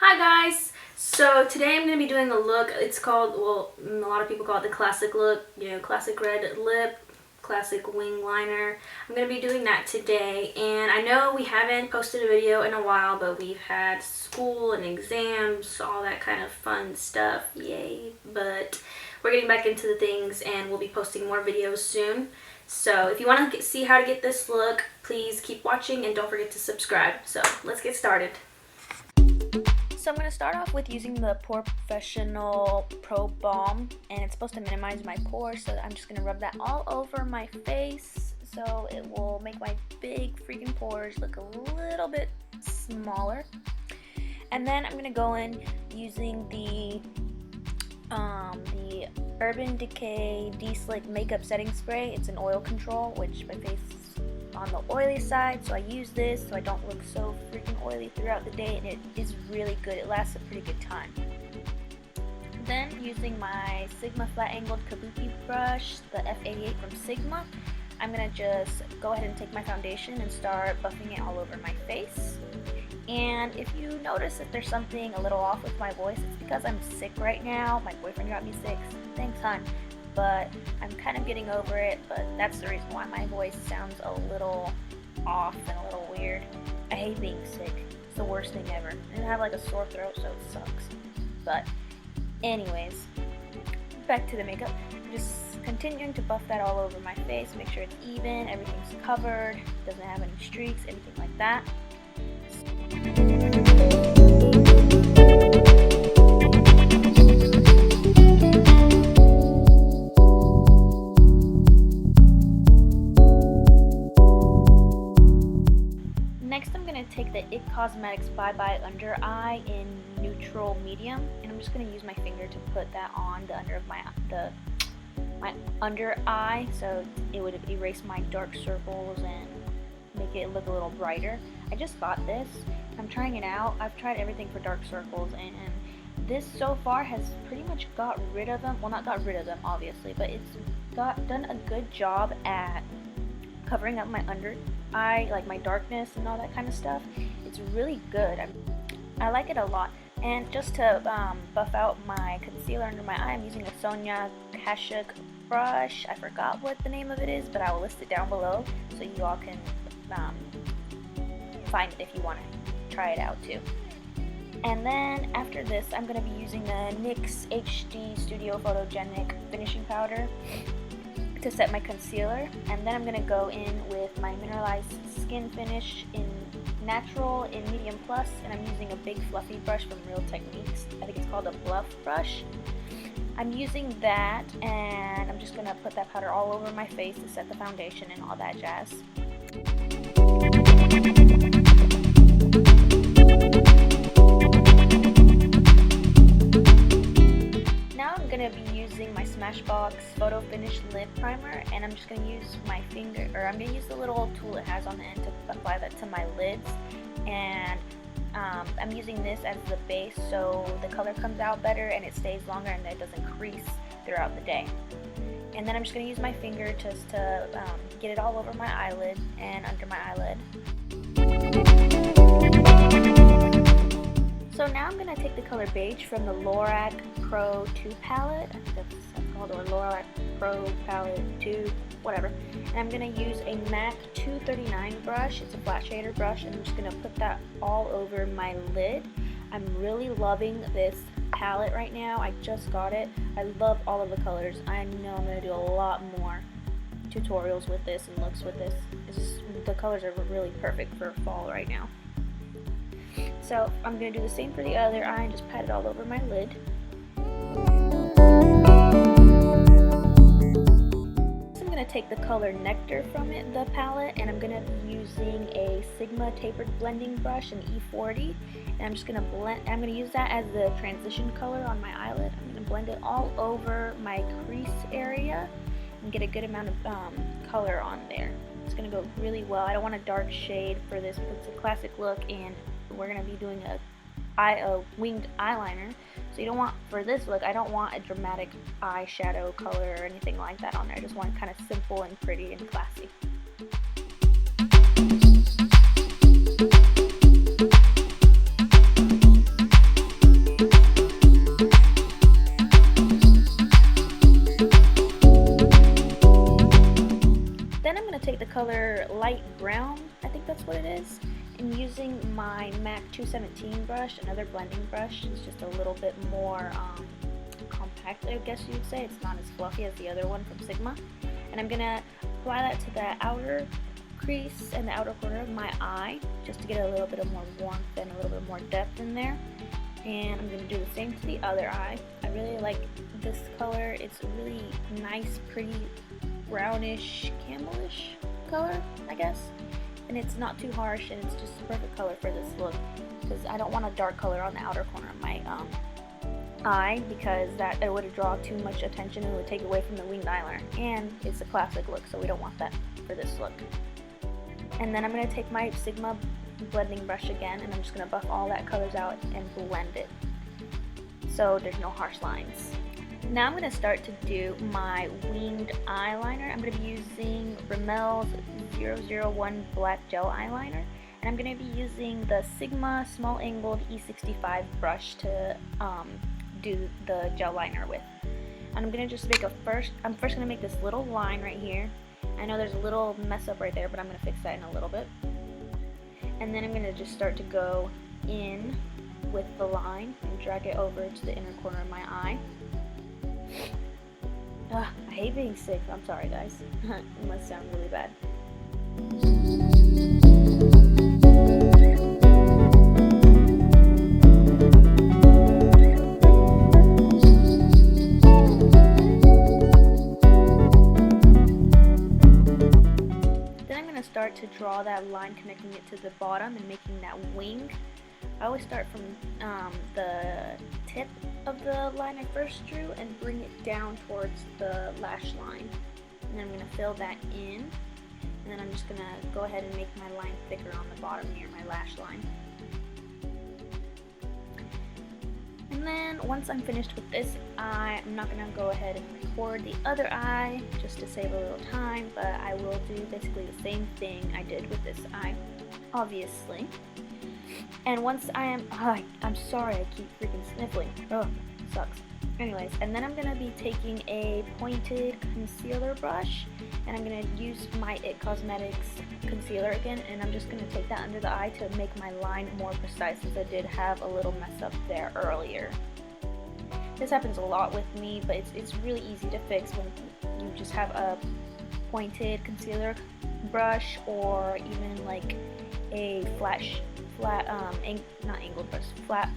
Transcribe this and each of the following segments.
Hi guys! So today I'm going to be doing a look. It's called, well, a lot of people call it the classic look, classic red lip, classic wing liner. I'm going to be doing that today, and I know we haven't posted a video in a while, but we've had school and exams, all that kind of fun stuff, yay. But we're getting back into the things and we'll be posting more videos soon. So if you want to see how to get this look, please keep watching and don't forget to subscribe. So let's get started. So I'm going to start off with using the POREfessional Pro balm, and it's supposed to minimize my pores, so I'm just going to rub that all over my face so it will make my big freaking pores look a little bit smaller. And then I'm going to go in using the Urban Decay De-Slick makeup setting spray. It's an oil control, which my face is on the oily side, so I use this so I don't look so freaking oily throughout the day, and it is really good. It lasts a pretty good time. Then using my Sigma flat angled kabuki brush, the F88 from Sigma, I'm gonna just go ahead and take my foundation and start buffing it all over my face. And if you notice that there's something a little off with my voice, it's because I'm sick right now. My boyfriend got me sick. Thanks, hon. But I'm kind of getting over it, but that's the reason why my voice sounds a little off and a little weird. I hate being sick. It's the worst thing ever. And I have like a sore throat, so it sucks. But anyways, back to the makeup. I'm just continuing to buff that all over my face, make sure it's even, everything's covered, doesn't have any streaks, anything like that. Next, I'm going to take the It Cosmetics Bye Bye Under Eye in neutral medium, and I'm just going to use my finger to put that on the under of my under eye, so it would erase my dark circles and make it look a little brighter. I just got this. I'm trying it out. I've tried everything for dark circles, and this so far has pretty much got rid of them. Well, not got rid of them, obviously, but it's done a good job at covering up my under eye, like my darkness and all that kind of stuff. It's really good. I like it a lot. And just to buff out my concealer under my eye, I'm using a Sonia Kashuk brush. I forgot what the name of it is, but I will list it down below so you all can find it if you want to try it out too. And then after this, I'm going to be using the NYX HD Studio Photogenic finishing powder to set my concealer, and then I'm going to go in with my Mineralize Skinfinish in natural in medium plus, and I'm using a big fluffy brush from Real Techniques. I think it's called a bluff brush. I'm using that, and I'm just going to put that powder all over my face to set the foundation and all that jazz. Now I'm going to be using my Smashbox Photo Finish Lip Primer, and I'm just going to use my finger, or I'm going to use the little tool it has on the end to apply that to my lids. And I'm using this as the base so the color comes out better and it stays longer and it doesn't crease throughout the day. And then I'm just going to use my finger just to get it all over my eyelid and under my eyelid. So now I'm going to take the color Beige from the LORAC Pro 2 palette. I think that's called, or LORAC Pro palette 2, whatever. And I'm going to use a MAC 239 brush. It's a flat shader brush, and I'm just going to put that all over my lid. I'm really loving this palette right now. I just got it. I love all of the colors. I know I'm going to do a lot more tutorials with this and looks with this. The colors are really perfect for fall right now. So I'm going to do the same for the other eye and just pat it all over my lid. So I'm going to take the color Nectar from the palette, and I'm going to be using a Sigma tapered blending brush, an E40, and I'm just going to blend. I'm going to use that as the transition color on my eyelid. I'm going to blend it all over my crease area and get a good amount of color on there. It's going to go really well. I don't want a dark shade for this, but it's a classic look, and we're going to be doing a winged eyeliner. So you don't want, for this look, I don't want a dramatic eyeshadow color or anything like that on there. I just want it kind of simple and pretty and classy. using my MAC 217 brush, another blending brush. It's just a little bit more compact, I guess you would say. It's not as fluffy as the other one from Sigma. And I'm going to apply that to the outer crease and the outer corner of my eye, just to get a little bit of more warmth and a little bit more depth in there. And I'm going to do the same to the other eye. I really like this color. It's a really nice, pretty, brownish, camelish color, I guess. And it's not too harsh, and it's just the perfect color for this look, because I don't want a dark color on the outer corner of my eye, because it would draw too much attention and would take away from the winged eyeliner. And it's a classic look, so we don't want that for this look. And then I'm going to take my Sigma blending brush again, and I'm just going to buff all that colors out and blend it so there's no harsh lines. Now I'm going to start to do my winged eyeliner. I'm going to be using Rimmel's 001 black gel eyeliner, and I'm going to be using the Sigma small angled E65 brush to do the gel liner with. And I'm going to just make I'm first going to make this little line right here. I know there's a little mess up right there, but I'm going to fix that in a little bit. And then I'm going to just start to go in with the line and drag it over to the inner corner of my eye. Ugh, I hate being sick. I'm sorry, guys. It must sound really bad. Start to draw that line, connecting it to the bottom and making that wing. I always start from the tip of the line I first drew and bring it down towards the lash line. And then I'm going to fill that in, and then I'm just going to go ahead and make my line thicker on the bottom near my lash line. And then once I'm finished with this eye, I'm not going to go ahead and record the other eye just to save a little time, but I will do basically the same thing I did with this eye, obviously. And once I'm sorry, I keep freaking sniffling. Ugh, sucks. Anyways, and then I'm going to be taking a pointed concealer brush, and I'm going to use my IT Cosmetics concealer again, and I'm just going to take that under the eye to make my line more precise, since I did have a little mess up there earlier. This happens a lot with me, but it's really easy to fix when you just have a pointed concealer brush, or even like a flat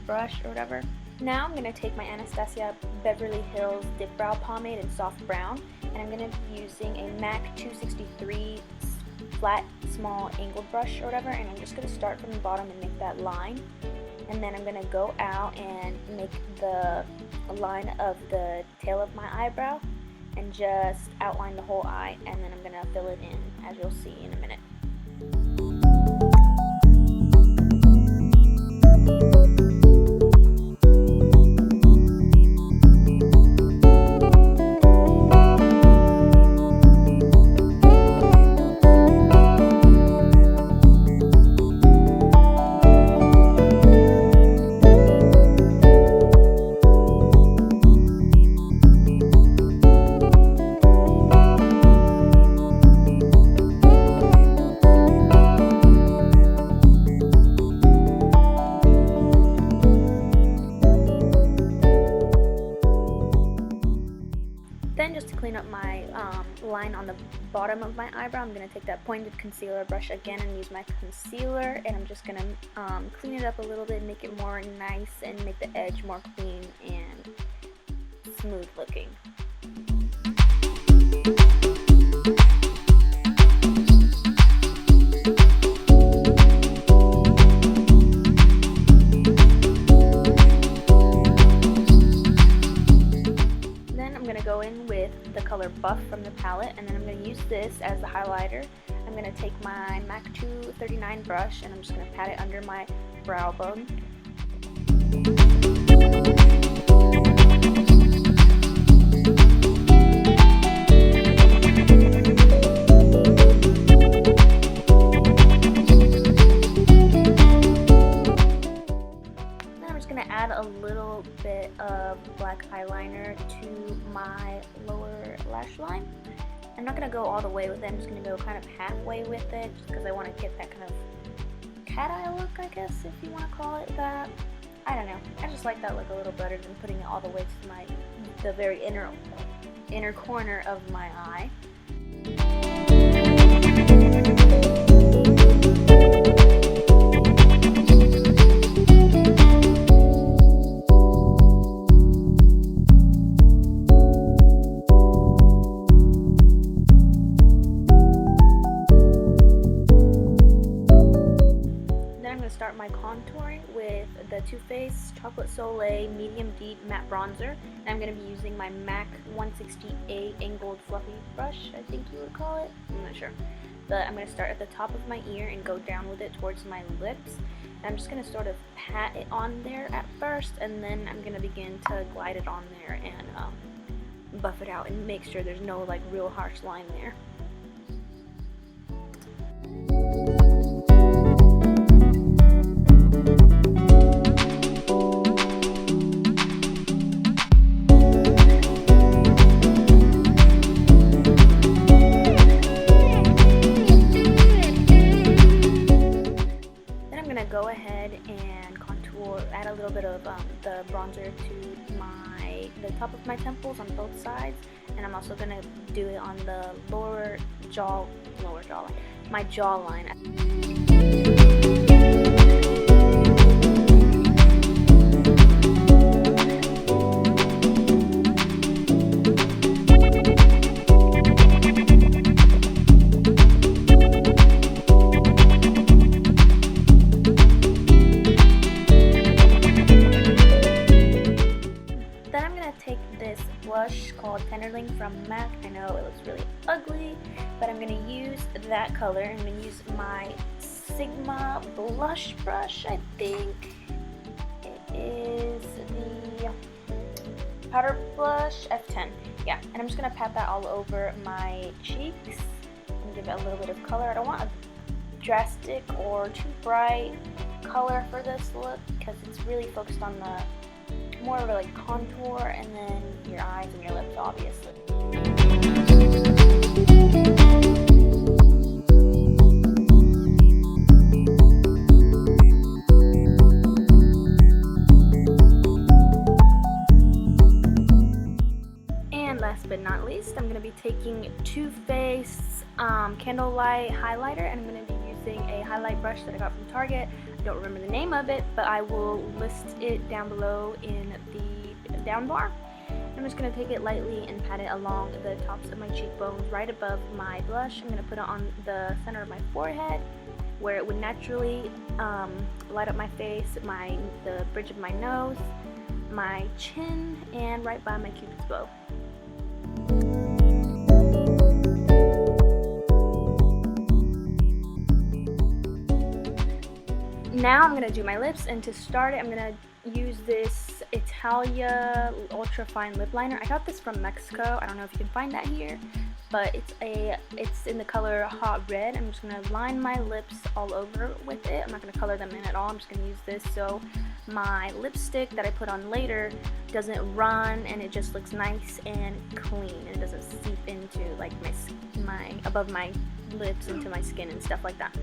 brush or whatever. Now I'm going to take my Anastasia Beverly Hills DipBrow pomade in soft brown, and I'm going to be using a MAC 263 flat small angled brush or whatever, and I'm just going to start from the bottom and make that line. And then I'm going to go out and make the line of the tail of my eyebrow and just outline the whole eye, and then I'm going to fill it in, as you'll see in a minute. Then, just to clean up my line on the bottom of my eyebrow, I'm going to take that pointed concealer brush again and use my concealer, and I'm just going to clean it up a little bit, make it more nice, and make the edge more clean and smooth looking. Go in with the color Buff from the palette, and then I'm going to use this as the highlighter. I'm going to take my MAC 239 brush, and I'm just going to pat it under my brow bone. Add a little bit of black eyeliner to my lower lash line. I'm not going to go all the way with it, I'm just going to go kind of halfway with it, just because I want to get that kind of cat eye look, I guess, if you want to call it that. I don't know. I just like that look a little better than putting it all the way to the very inner corner of my eye. Start my contouring with the Too Faced Chocolate Soleil Medium Deep Matte Bronzer, and I'm going to be using my MAC 168 Angled Fluffy Brush, I think you would call it, I'm not sure, but I'm going to start at the top of my ear and go down with it towards my lips, and I'm just going to sort of pat it on there at first, and then I'm going to begin to glide it on there and buff it out and make sure there's no like real harsh line there. Go ahead and contour, add a little bit of the bronzer to the top of my temples on both sides, and I'm also gonna do it on the lower jawline, my jawline. Blush called Tenderling from MAC. I know it looks really ugly, but I'm going to use that color. I'm going to use my Sigma blush brush, I think. It is the Powder Blush F10. Yeah, and I'm just going to pat that all over my cheeks and give it a little bit of color. I don't want a drastic or too bright color for this look because it's really focused on the more of a like contour and then your eyes and your lips, obviously. And last but not least, I'm going to be taking Too Faced Candlelight Highlighter, and I'm going to be using a highlight brush that I got from Target. I don't remember the name of it, but I will list it down below in the down bar. I'm just going to take it lightly and pat it along the tops of my cheekbones right above my blush. I'm going to put it on the center of my forehead where it would naturally light up my face, the bridge of my nose, my chin, and right by my cupid's bow. Now I'm going to do my lips, and to start it I'm going to use this Italia ultra fine lip liner. I got this from Mexico. I don't know if you can find that here, but it's in the color Hot Red. I'm just going to line my lips all over with it. I'm not going to color them in at all. I'm just going to use this so my lipstick that I put on later doesn't run and it just looks nice and clean, and it doesn't seep into like my above my lips into my skin and stuff like that.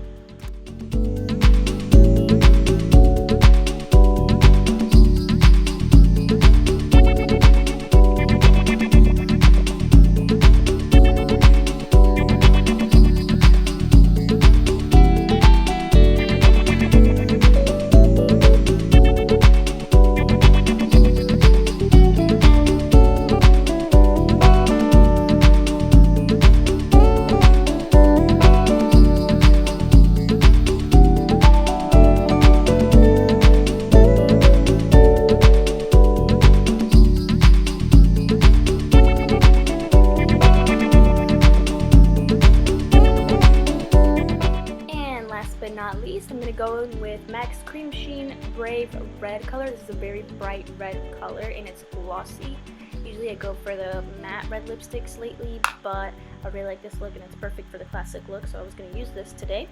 I'm going to go in with MAC's Cream Sheen Brave Red color. This is a very bright red color and it's glossy. Usually I go for the matte red lipsticks lately, but I really like this look and it's perfect for the classic look, so I was going to use this today.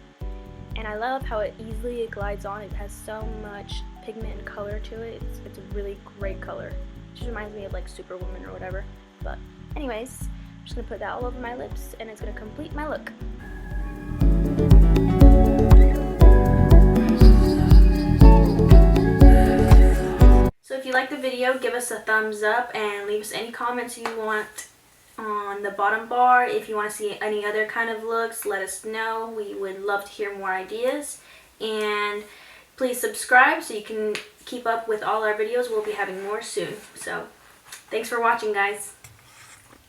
And I love how it easily glides on. It has so much pigment and color to it. It's a really great color. It just reminds me of like Superwoman or whatever. But anyways, I'm just going to put that all over my lips and it's going to complete my look. liked the video, give us a thumbs up and leave us any comments you want on the bottom bar. If you want to see any other kind of looks, let us know. We would love to hear more ideas. And please subscribe so you can keep up with all our videos. We'll be having more soon. So thanks for watching, guys.